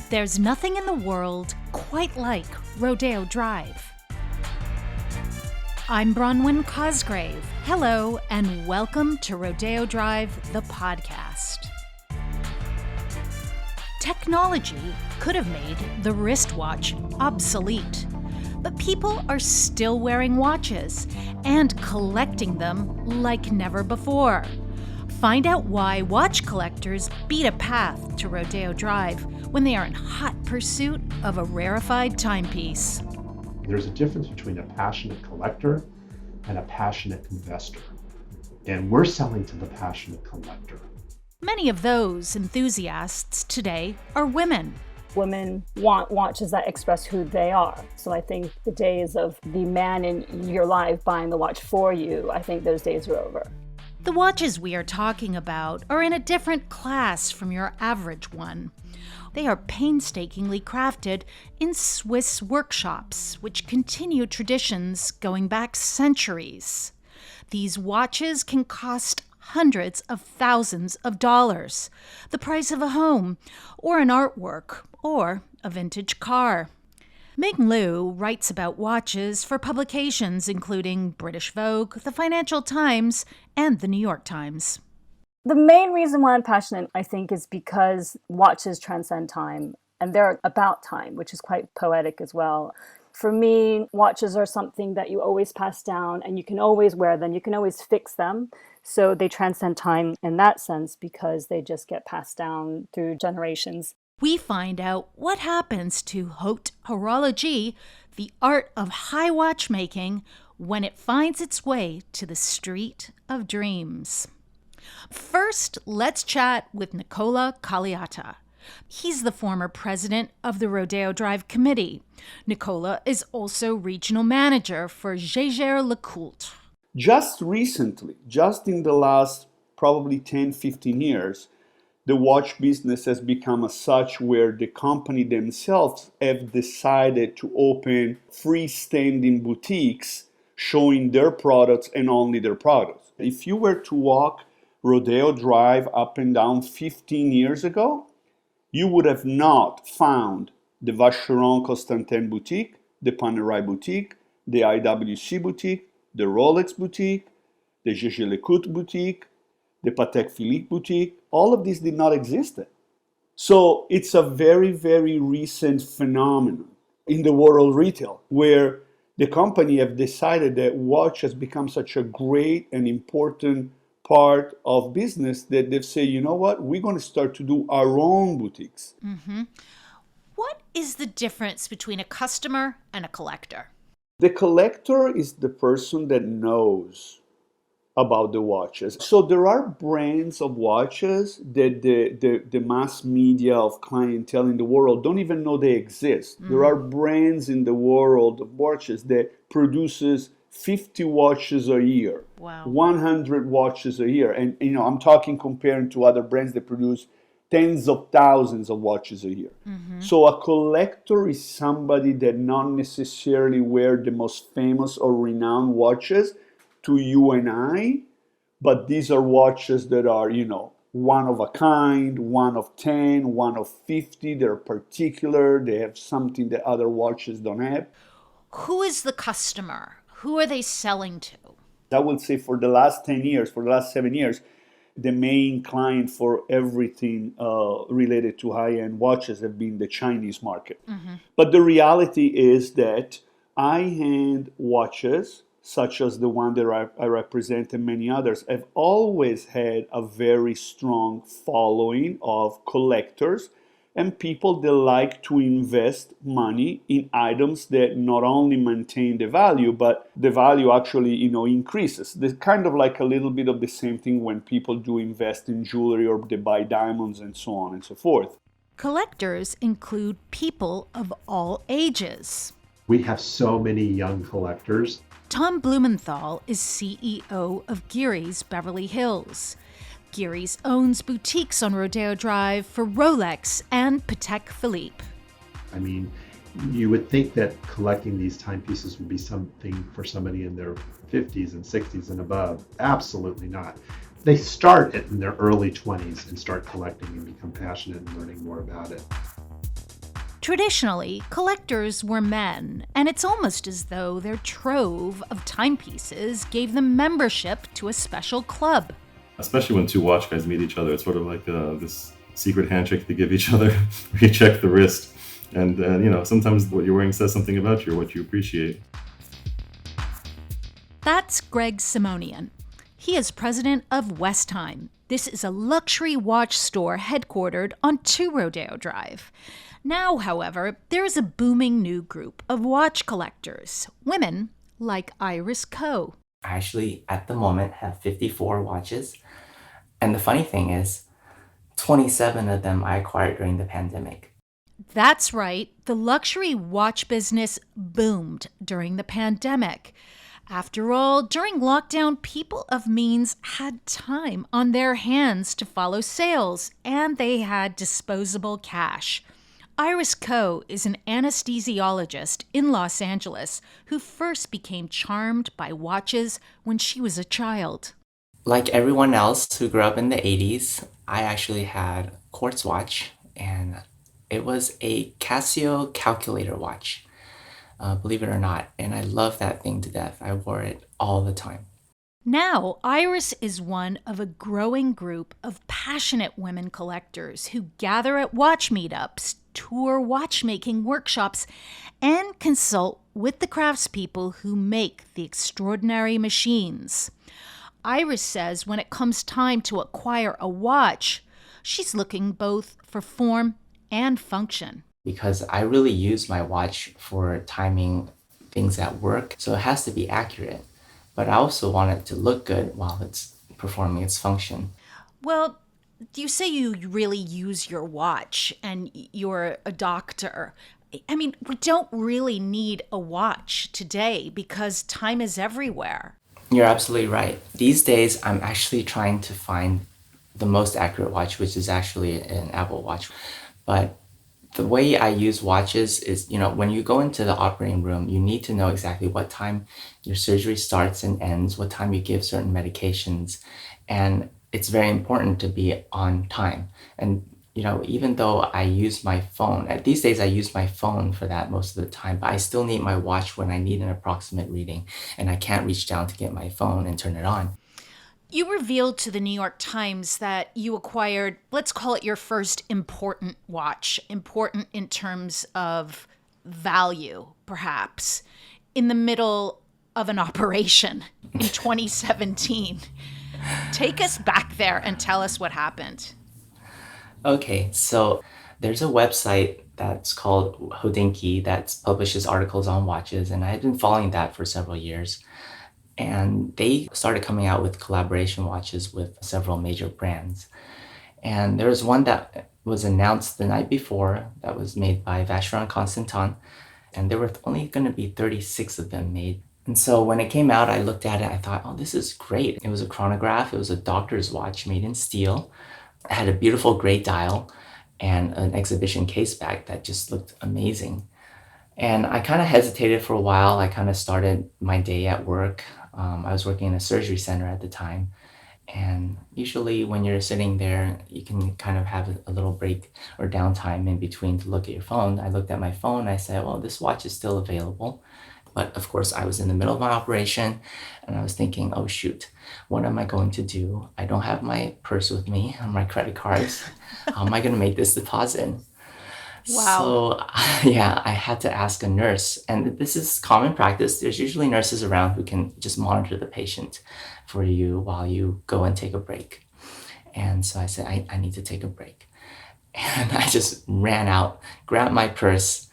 There's nothing in the world quite like Rodeo Drive. I'm Bronwyn Cosgrave. Hello, and welcome to Rodeo Drive, the podcast. Technology could have made the wristwatch obsolete, but people are still wearing watches and collecting them like never before. Find out why watch collectors beat a path to Rodeo Drive when they are in hot pursuit of a rarefied timepiece. There's a difference between a passionate collector and a passionate investor. And we're selling to the passionate collector. Many of those enthusiasts today are women. Women want watches that express who they are. So I think the days of the man in your life buying the watch for you, I think those days are over. The watches we are talking about are in a different class from your average one. They are painstakingly crafted in Swiss workshops, which continue traditions going back centuries. These watches can cost hundreds of thousands of dollars, the price of a home, or an artwork, or a vintage car. Ming Liu writes about watches for publications including British Vogue, the Financial Times, and the New York Times. The main reason why I'm passionate, I think, is because watches transcend time, and they're about time, which is quite poetic as well. For me, watches are something that you always pass down, and you can always wear them, you can always fix them. So they transcend time in that sense because they just get passed down through generations. We find out what happens to haute horology, the art of high watchmaking, when it finds its way to the street of dreams. First, let's chat with Nicola Cagliata. He's the former president of the Rodeo Drive Committee. Nicola is also regional manager for Jaeger LeCoultre. Just recently, just in the last probably 10, 15 years, the watch business has become as such where the company themselves have decided to open freestanding boutiques showing their products and only their products. If you were to walk Rodeo Drive up and down 15 years ago, you would have not found the Vacheron Constantin boutique, the Panerai boutique, the IWC boutique, the Rolex boutique, the Jaeger LeCoultre boutique, the Patek Philippe boutique. All of these did not exist then. So it's a very, very recent phenomenon in the world of retail where the company have decided that watch has become such a great and important part of business that they've said, you know what, we're going to start to do our own boutiques. Mm-hmm. What is the difference between a customer and a collector? The collector is the person that knows about the watches. So there are brands of watches that the mass media of clientele in the world don't even know they exist. There are brands in the world of watches that produces 50 watches a year, wow. 100 watches a year. And I'm talking comparing to other brands that produce tens of thousands of watches a year. Mm-hmm. So a collector is somebody that not necessarily wear the most famous or renowned watches to you and I, but these are watches that are, one of a kind, one of 10, one of 50. They're particular. They have something that other watches don't have. Who is the customer? Who are they selling to? I would say for the last 10 years, for the last 7 years, the main client for everything related to high-end watches have been the Chinese market. Mm-hmm. But the reality is that high-end watches, such as the one that I represent and many others, have always had a very strong following of collectors and people that like to invest money in items that not only maintain the value, but the value actually, increases. There's kind of like a little bit of the same thing when people do invest in jewelry or they buy diamonds and so on and so forth. Collectors include people of all ages. We have so many young collectors. Tom Blumenthal is CEO of GEARYS Beverly Hills. GEARYS owns boutiques on Rodeo Drive for Rolex and Patek Philippe. I mean, you would think that collecting these timepieces would be something for somebody in their 50s and 60s and above. Absolutely not. They start in their early 20s and start collecting and become passionate and learning more about it. Traditionally, collectors were men, and it's almost as though their trove of timepieces gave them membership to a special club. Especially when two watch guys meet each other, it's sort of like this secret handshake they give each other. You check the wrist, and sometimes what you're wearing says something about you or what you appreciate. That's Greg Simonian. He is president of Westime. This is a luxury watch store headquartered on Two Rodeo Drive. Now, however, there is a booming new group of watch collectors, women like Iris Coe. I actually, at the moment, have 54 watches. And the funny thing is, 27 of them I acquired during the pandemic. That's right. The luxury watch business boomed during the pandemic. After all, during lockdown, people of means had time on their hands to follow sales, and they had disposable cash. Iris Coe is an anesthesiologist in Los Angeles who first became charmed by watches when she was a child. Like everyone else who grew up in the 80s, I actually had a quartz watch, and it was a Casio calculator watch, believe it or not. And I love that thing to death. I wore it all the time. Now, Iris is one of a growing group of passionate women collectors who gather at watch meetups, tour watchmaking workshops, and consult with the craftspeople who make the extraordinary machines. Iris says when it comes time to acquire a watch, she's looking both for form and function. Because I really use my watch for timing things at work, so it has to be accurate. But I also want it to look good while it's performing its function. Well, you say you really use your watch and you're a doctor. I mean, we don't really need a watch today because time is everywhere. You're absolutely right. These days, I'm actually trying to find the most accurate watch, which is actually an Apple Watch. But the way I use watches is, when you go into the operating room, you need to know exactly what time your surgery starts and ends, what time you give certain medications. And it's very important to be on time. And, even though I use my phone, these days I use my phone for that most of the time, but I still need my watch when I need an approximate reading and I can't reach down to get my phone and turn it on. You revealed to the New York Times that you acquired, let's call it your first important watch, important in terms of value, perhaps, in the middle of an operation in 2017. Take us back there and tell us what happened. Okay, so there's a website that's called Hodinkee that publishes articles on watches, and I've been following that for several years. And they started coming out with collaboration watches with several major brands. And there was one that was announced the night before that was made by Vacheron Constantin, and there were only going to be 36 of them made. And so when it came out, I looked at it, I thought, oh, this is great. It was a chronograph, it was a doctor's watch made in steel. It had a beautiful gray dial and an exhibition case back that just looked amazing. And I kind of hesitated for a while. I kind of started my day at work. I was working in a surgery center at the time. And usually when you're sitting there, you can kind of have a little break or downtime in between to look at your phone. I looked at my phone. I said, well, this watch is still available. But of course, I was in the middle of my operation and I was thinking, oh, shoot, what am I going to do? I don't have my purse with me or my credit cards. How am I going to make this deposit? Wow. So, I had to ask a nurse. And this is common practice. There's usually nurses around who can just monitor the patient for you while you go and take a break. And so I said, I need to take a break. And I just ran out, grabbed my purse,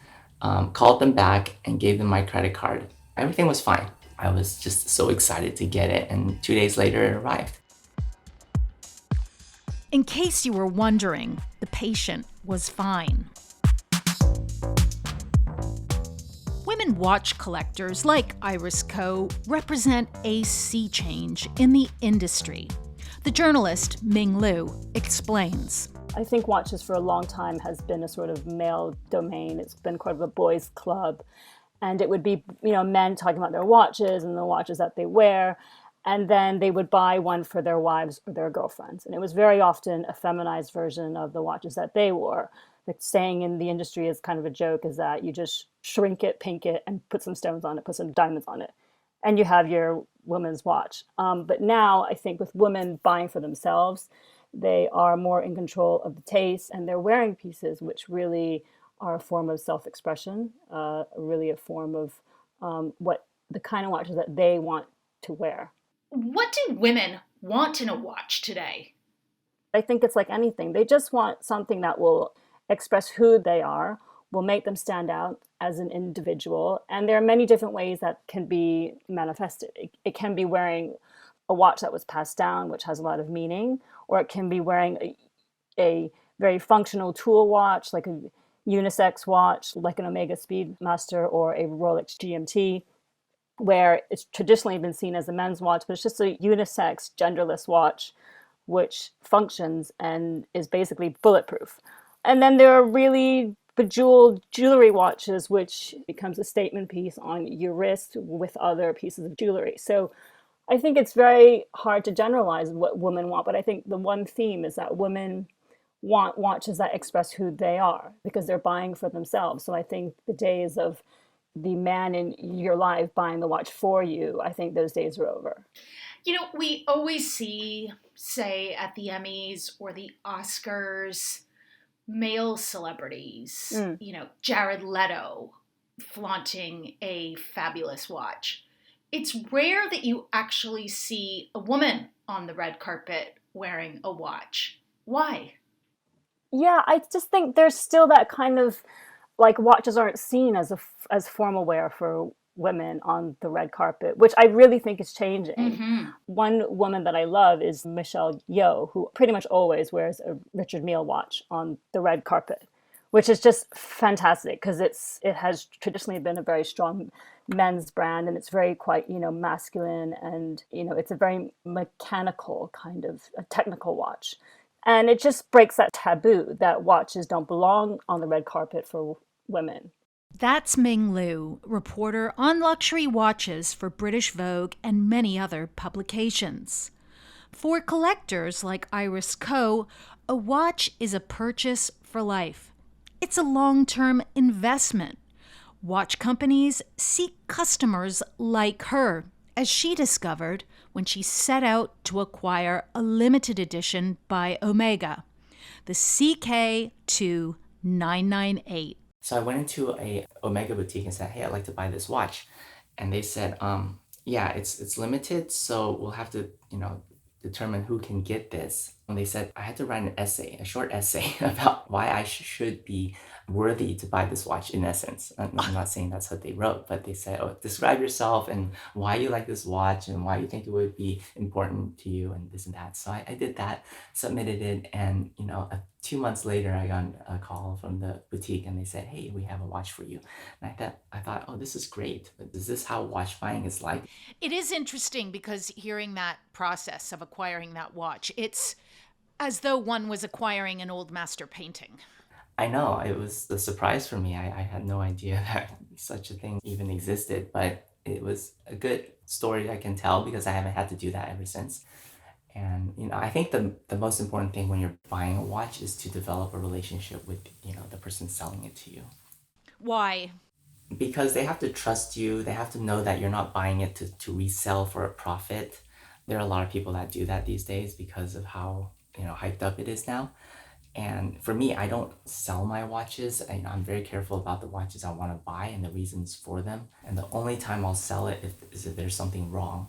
called them back, and gave them my credit card. Everything was fine. I was just so excited to get it. And 2 days later, it arrived. In case you were wondering, the patient was fine. Women watch collectors like Iris Coe represent a sea change in the industry. The journalist Ming Liu explains. I think watches for a long time has been a sort of male domain. It's been quite of a boys' club. And it would be, men talking about their watches and the watches that they wear. And then they would buy one for their wives or their girlfriends. And it was very often a feminized version of the watches that they wore. The saying in the industry is kind of a joke, is that you just shrink it, pink it, and put some stones on it, put some diamonds on it, and you have your woman's watch. But now I think with women buying for themselves, they are more in control of the taste, and they're wearing pieces which really are a form of self-expression, really a form of what the kind of watches that they want to wear. What do women want in a watch today? I think it's like anything. They just want something that will express who they are, will make them stand out as an individual. And there are many different ways that can be manifested. It can be wearing a watch that was passed down, which has a lot of meaning, or it can be wearing a very functional tool watch, like a unisex watch, like an Omega Speedmaster or a Rolex GMT, where it's traditionally been seen as a men's watch, but it's just a unisex, genderless watch, which functions and is basically bulletproof. And then there are really bejeweled jewelry watches, which becomes a statement piece on your wrist with other pieces of jewelry. So I think it's very hard to generalize what women want, but I think the one theme is that women want watches that express who they are because they're buying for themselves. So I think the days of the man in your life buying the watch for you, I think those days are over. You know, we always see, say, at the Emmys or the Oscars, male celebrities, Jared Leto flaunting a fabulous watch. It's rare that you actually see a woman on the red carpet wearing a watch. Why? Yeah, I just think there's still that kind of, like, watches aren't seen as formal wear for women on the red carpet, which I really think is changing. Mm-hmm. One woman that I love is Michelle Yeoh, who pretty much always wears a Richard Mille watch on the red carpet, which is just fantastic because it has traditionally been a very strong men's brand, and it's very quite, masculine, and, it's a very mechanical kind of a technical watch. And it just breaks that taboo that watches don't belong on the red carpet for women. That's Ming Liu, reporter on luxury watches for British Vogue and many other publications. For collectors like Iris Coe, a watch is a purchase for life. It's a long-term investment. Watch companies seek customers like her, as she discovered when she set out to acquire a limited edition by Omega, the CK2998. So I went into a Omega boutique and said, hey, I'd like to buy this watch. And they said, yeah, it's limited, so we'll have to, determine who can get this. And they said I had to write an essay, a short essay about why I should be worthy to buy this watch, in essence. I'm not saying that's what they wrote, but they said, describe yourself and why you like this watch and why you think it would be important to you and this and that. So I did that, submitted it, and 2 months later I got a call from the boutique and they said, hey, we have a watch for you. And I thought, oh, this is great. But is this how watch buying is like? It is interesting because hearing that process of acquiring that watch, it's as though one was acquiring an old master painting. I know, it was a surprise for me. I had no idea that such a thing even existed, but it was a good story I can tell because I haven't had to do that ever since. And, I think the most important thing when you're buying a watch is to develop a relationship with, the person selling it to you. Why? Because they have to trust you. They have to know that you're not buying it to resell for a profit. There are a lot of people that do that these days because of how, hyped up it is now. And for me, I don't sell my watches. I'm very careful about the watches I want to buy and the reasons for them. And the only time I'll sell it is if there's something wrong.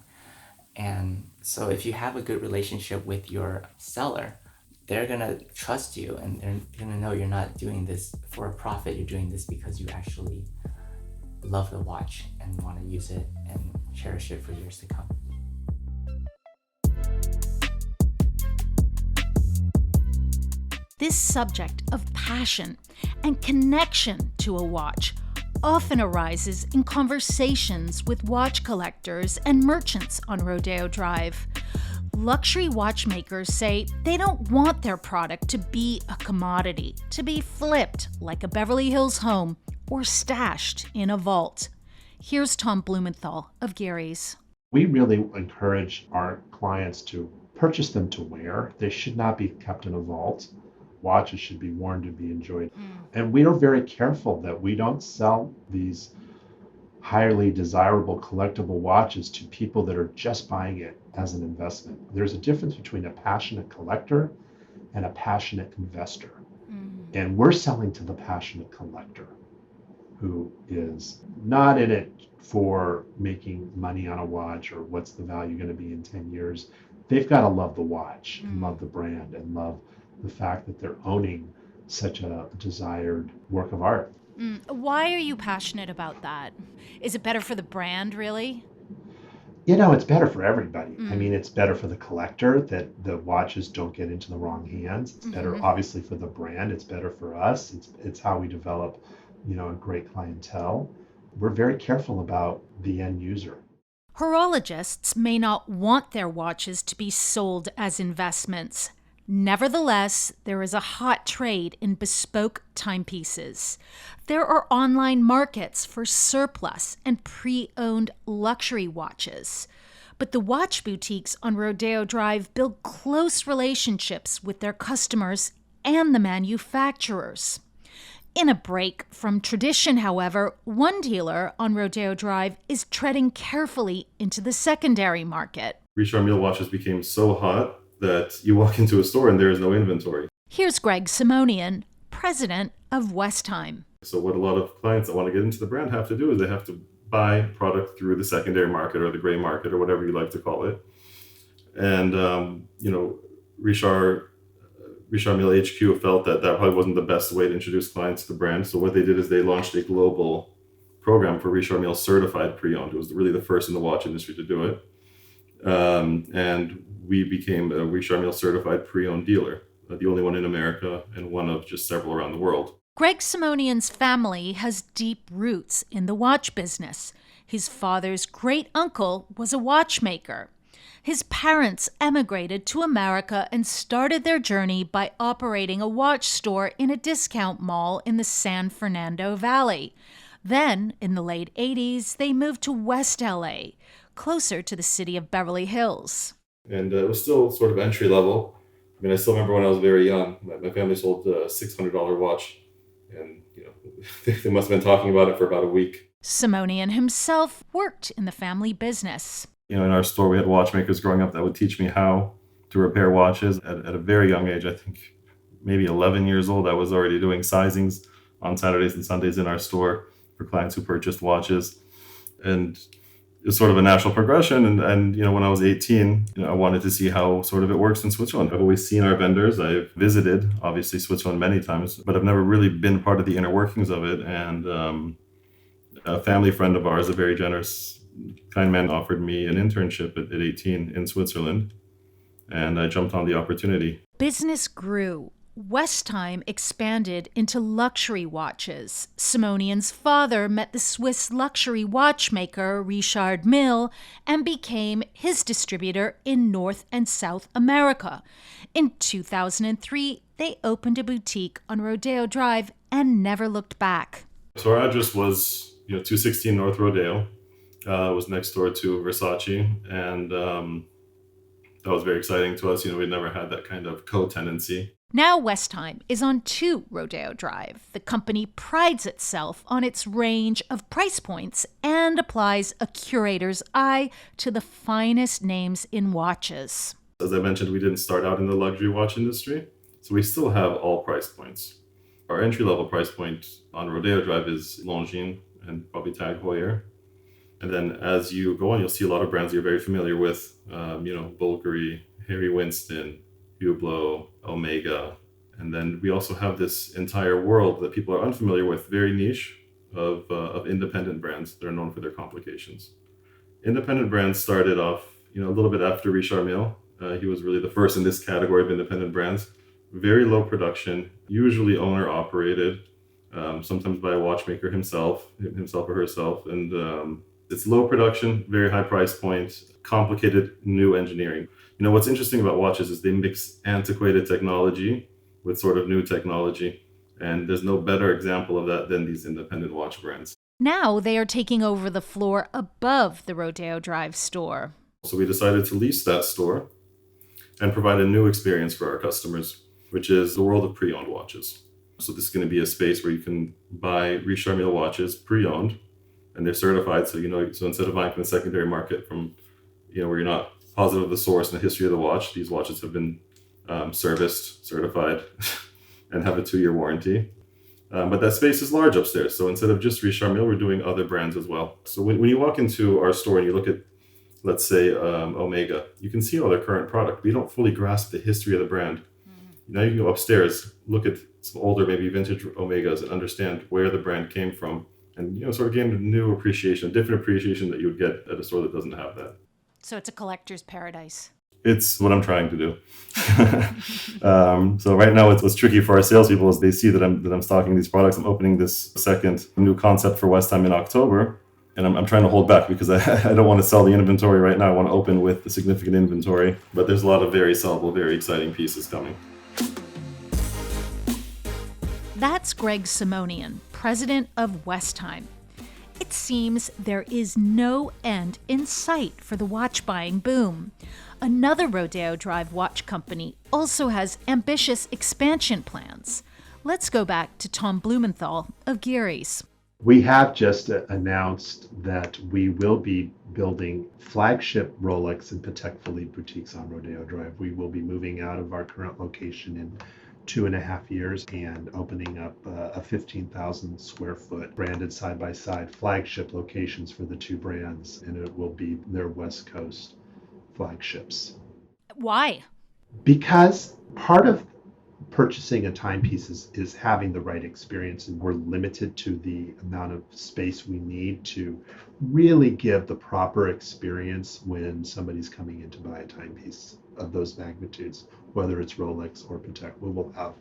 And so if you have a good relationship with your seller, they're going to trust you and they're going to know you're not doing this for a profit. You're doing this because you actually love the watch and want to use it and cherish it for years to come. This subject of passion and connection to a watch often arises in conversations with watch collectors and merchants on Rodeo Drive. Luxury watchmakers say they don't want their product to be a commodity, to be flipped like a Beverly Hills home or stashed in a vault. Here's Tom Blumenthal of GEARYS. We really encourage our clients to purchase them to wear. They should not be kept in a vault. Watches should be worn to be enjoyed. And we are very careful that we don't sell these highly desirable collectible watches to people that are just buying it as an investment. There's a difference between a passionate collector and a passionate investor. And we're selling to the passionate collector who is not in it for making money on a watch or what's the value going to be in 10 years. They've got to love the watch and love the brand and love the fact that they're owning such a desired work of art. Why are you passionate about that? Is it better for the brand, really? It's better for everybody. I mean, it's better for the collector that the watches don't get into the wrong hands. It's better, obviously, for the brand. It's better for us. It's how we develop, a great clientele. We're very careful about the end user. Horologists may not want their watches to be sold as investments. Nevertheless, there is a hot trade in bespoke timepieces. There are online markets for surplus and pre-owned luxury watches. But the watch boutiques on Rodeo Drive build close relationships with their customers and the manufacturers. In a break from tradition, however, one dealer on Rodeo Drive is treading carefully into the secondary market. Richard Mille watches became so hot that you walk into a store and there is no inventory. Here's Greg Simonian, president of Westime. So what a lot of clients that want to get into the brand have to do is they have to buy product through the secondary market or the gray market or whatever you like to call it. And, Richard Mille HQ felt that probably wasn't the best way to introduce clients to the brand. So what they did is they launched a global program for Richard Mille certified pre-owned. It was really the first in the watch industry to do it. And we became a Richard Mille certified pre-owned dealer, the only one in America and one of just several around the world. Greg Simonian's family has deep roots in the watch business. His father's great uncle was a watchmaker. His parents emigrated to America and started their journey by operating a watch store in a discount mall in the San Fernando Valley. Then, in the late 80s, they moved to West LA, closer to the city of Beverly Hills. And it was still sort of entry level. I mean, I still remember when I was very young, my family sold a $600 watch. And, they must have been talking about it for about a week. Simonian himself worked in the family business. In our store, we had watchmakers growing up that would teach me how to repair watches at a very young age. I think maybe 11 years old, I was already doing sizings on Saturdays and Sundays in our store for clients who purchased watches. And it's sort of a natural progression. And when I was 18, I wanted to see how sort of it works in Switzerland. I've always seen our vendors. I've visited, obviously, Switzerland many times, but I've never really been part of the inner workings of it. And a family friend of ours, a very generous, kind man, offered me an internship at 18 in Switzerland. And I jumped on the opportunity. Business grew. Westime expanded into luxury watches. Simonian's father met the Swiss luxury watchmaker Richard Mille and became his distributor in North and South America. In 2003, they opened a boutique on Rodeo Drive and never looked back. So our address was 216 North Rodeo. It was next door to Versace, and that was very exciting to us. We'd never had that kind of co-tenancy. Now Westime is on Two Rodeo Drive. The company prides itself on its range of price points and applies a curator's eye to the finest names in watches. As I mentioned, we didn't start out in the luxury watch industry, so we still have all price points. Our entry-level price point on Rodeo Drive is Longines and probably Tag Heuer. And then as you go on, you'll see a lot of brands you're very familiar with, Bulgari, Harry Winston, Hublot, Omega. And then we also have this entire world that people are unfamiliar with, very niche, of independent brands that are known for their complications. Independent brands started off, a little bit after Richard Mille. He was really the first in this category of independent brands. Very low production, usually owner-operated, sometimes by a watchmaker himself or herself. And it's low production, very high price point, complicated new engineering. What's interesting about watches is they mix antiquated technology with sort of new technology. And there's no better example of that than these independent watch brands. Now they are taking over the floor above the Rodeo Drive store. So we decided to lease that store and provide a new experience for our customers, which is the world of pre-owned watches. So this is going to be a space where you can buy Richard watches pre-owned, and they're certified. So instead of buying from the secondary market from, where you're not positive of the source and the history of the watch, these watches have been serviced, certified, and have a 2-year warranty. But that space is large upstairs. So instead of just Richard Mille, we're doing other brands as well. So when you walk into our store and you look at, let's say, Omega, you can see all their current product. We don't fully grasp the history of the brand. Now you can go upstairs, look at some older, maybe vintage Omegas, and understand where the brand came from, and sort of gain a new appreciation, a different appreciation that you would get at a store that doesn't have that. So it's a collector's paradise. It's what I'm trying to do. So right now, what's tricky for our salespeople is they see that I'm stocking these products. I'm opening this second new concept for Westime in October, and I'm trying to hold back because I don't want to sell the inventory right now. I want to open with a significant inventory, but there's a lot of very sellable, very exciting pieces coming. That's Greg Simonian, president of Westime. It seems there is no end in sight for the watch buying boom. Another Rodeo Drive watch company also has ambitious expansion plans. Let's go back to Tom Blumenthal of GEARYS. We have just announced that we will be building flagship Rolex and Patek Philippe boutiques on Rodeo Drive. We will be moving out of our current location in 2.5 years and opening up a 15,000 square foot branded side-by-side flagship locations for the two brands, and it will be their West Coast flagships. Why? Because part of purchasing a timepiece is having the right experience, and we're limited to the amount of space we need to really give the proper experience when somebody's coming in to buy a timepiece of those magnitudes, whether it's Rolex or Patek. We will have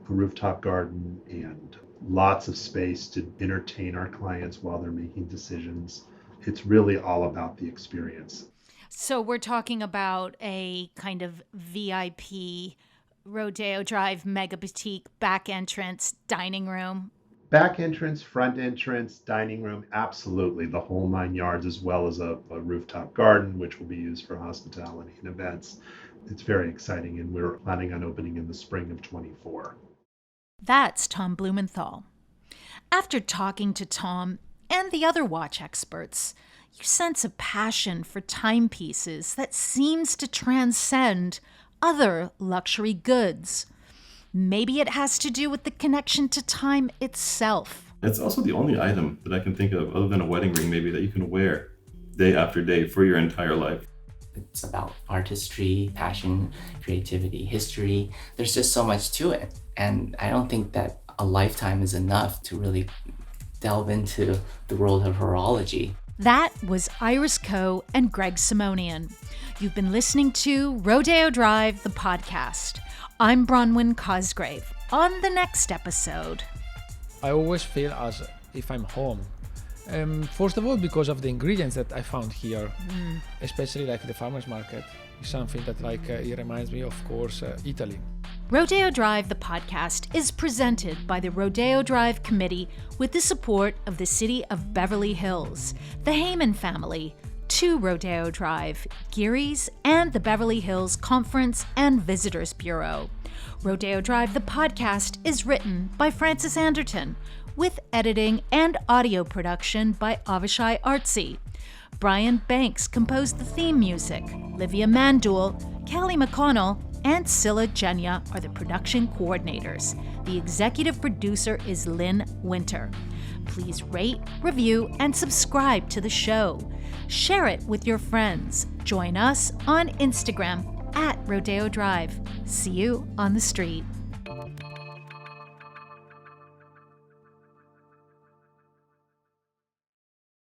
a rooftop garden and lots of space to entertain our clients while they're making decisions. It's really all about the experience. So we're talking about a kind of VIP Rodeo Drive mega boutique, back entrance, dining room. Back entrance, front entrance, dining room, absolutely, the whole 9 yards, as well as a rooftop garden, which will be used for hospitality and events. It's very exciting, and we're planning on opening in the spring of 24. That's Tom Blumenthal. After talking to Tom and the other watch experts, you sense a passion for timepieces that seems to transcend other luxury goods. Maybe it has to do with the connection to time itself. It's also the only item that I can think of, other than a wedding ring maybe, that you can wear day after day for your entire life. It's about artistry, passion, creativity, history. There's just so much to it. And I don't think that a lifetime is enough to really delve into the world of horology. That was Iris Coe and Greg Simonian. You've been listening to Rodeo Drive, the podcast. I'm Bronwyn Cosgrave. On the next episode, I always feel as if I'm home. First of all, because of the ingredients that I found here, especially like the farmer's market, is something that it reminds me, of course, Italy. Rodeo Drive, the podcast, is presented by the Rodeo Drive Committee with the support of the City of Beverly Hills, the Heyman family, Two Rodeo Drive, GEARYS, and the Beverly Hills Conference and Visitors Bureau. Rodeo Drive, the podcast, is written by Francis Anderton, with editing and audio production by Avishai Artsy. Brian Banks composed the theme music. Livia Mandul, Kelly McConnell, and Scylla Genya are the production coordinators. The executive producer is Lynn Winter. Please rate, review, and subscribe to the show. Share it with your friends. Join us on Instagram @Rodeo Drive. See you on the street.